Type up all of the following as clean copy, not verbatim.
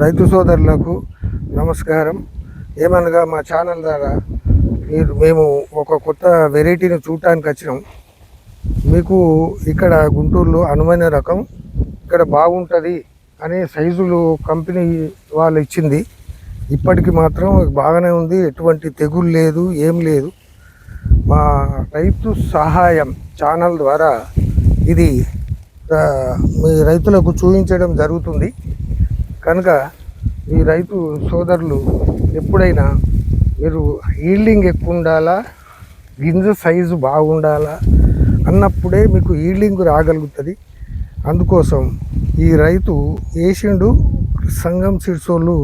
రైతు సోదరులకు నమస్కారం. ఏమనగా మా ఛానల్ ద్వారా మేము ఒక కొత్త వెరైటీని చూడటానికి వచ్చినాం. మీకు ఇక్కడ గుంటూరులో అనువైన రకం ఇక్కడ బాగుంటుంది అనే సైజులు కంపెనీ వాళ్ళు ఇచ్చింది. ఇప్పటికి మాత్రం బాగానే ఉంది, ఎటువంటి తెగులు లేదు, ఏం లేదు. మా రైతు సహాయం ఛానల్ ద్వారా ఇది మీ రైతులకు చూపించడం జరుగుతుంది. కనుక మీ రైతు సోదరులు ఎప్పుడైనా మీరు ఈల్డింగ్ ఎక్కువ ఉండాలా, గింజ సైజు బాగుండాలా అన్నప్పుడే మీకు ఈల్డింగ్ రాగలుగుతుంది. అందుకోసం ఈ రైతు వేసిండు. సంగం సీడ్స్ వాళ్ళు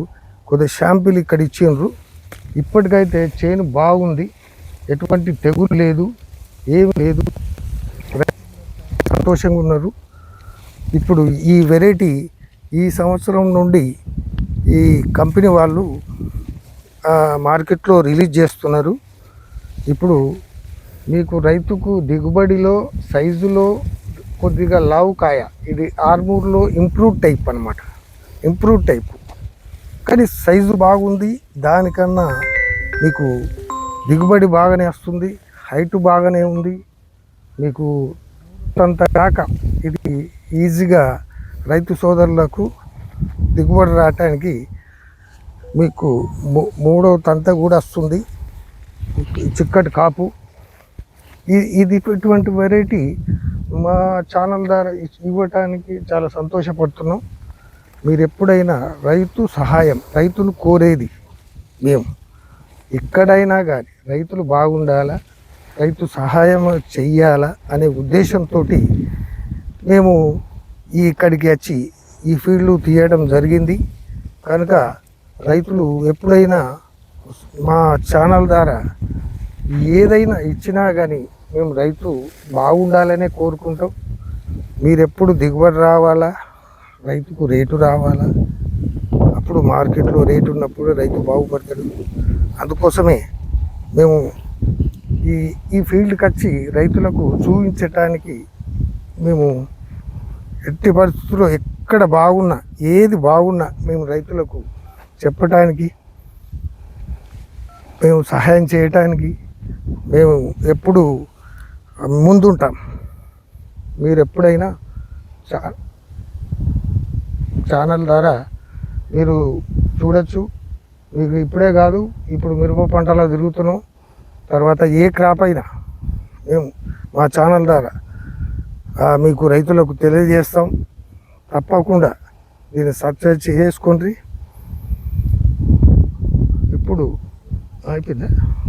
కొద్దిగా షాంపిల్ ఇక్కడ ఇచ్చిండ్రు. ఇప్పటికైతే చేను బాగుంది, ఎటువంటి తెగులు లేదు, ఏం లేదు, సంతోషంగా ఉన్నారు. ఇప్పుడు ఈ వెరైటీ ఈ సంవత్సరం నుండి ఈ కంపెనీ వాళ్ళు మార్కెట్లో రిలీజ్ చేస్తున్నారు. ఇప్పుడు మీకు రైతుకు దిగుబడిలో సైజులో కొద్దిగా లావు కాయ, ఇది ఆర్మూర్లో ఇంప్రూవ్ టైప్ అన్నమాట, ఇంప్రూవ్ టైప్. కానీ సైజు బాగుంది, దానికన్నా మీకు దిగుబడి బాగానే వస్తుంది, హైట్ బాగానే ఉంది. మీకు అంత కాక ఇది ఈజీగా రైతు సోదరులకు దిగుబడి రావటానికి మీకు మూడవ తంత కూడా వస్తుంది, చిక్కటి కాపు. ఇది ఇటువంటి వెరైటీ మా ఛానల్ ద్వారా ఇవ్వటానికి చాలా సంతోషపడుతున్నాం. మీరు ఎప్పుడైనా రైతు సహాయం, రైతులు కోరేది మేము ఎక్కడైనా కానీ రైతులు బాగుండాలా, రైతు సహాయం చెయ్యాలా అనే ఉద్దేశంతో మేము ఇక్కడికి వచ్చి ఈ ఫీల్డ్ తీయడం జరిగింది. కనుక రైతులు ఎప్పుడైనా మా ఛానల్ ద్వారా ఏదైనా ఇచ్చినా కానీ మేము రైతు బాగుండాలనే కోరుకుంటాం. మీరు ఎప్పుడు దిగుబడి రావాలా, రైతుకు రేటు రావాలా, అప్పుడు మార్కెట్లో రేటు ఉన్నప్పుడు రైతు బాగుపడతాడు. అందుకోసమే మేము ఈ ఫీల్డ్కి వచ్చి రైతులకు చూపించటానికి మేము ఎట్టి పరిస్థితుల్లో ఎక్కడ బాగున్నా, ఏది బాగున్నా మేము రైతులకు చెప్పటానికి, మేము సహాయం చేయటానికి మేము ఎప్పుడు ముందుంటాం. మీరు ఎప్పుడైనా ఛానల్ ద్వారా మీరు చూడొచ్చు. మీకు ఇప్పుడే కాదు, ఇప్పుడు మిరప పంటలో తిరుగుతున్నాం, తర్వాత ఏ క్రాప్ అయినా మేము మా ఛానల్ ద్వారా మీకు రైతులకు తెలియజేస్తాం. తప్పకుండా దీన్ని సబ్స్క్రైబ్ చేసుకోండి. ఇప్పుడు అయిపోయిందా?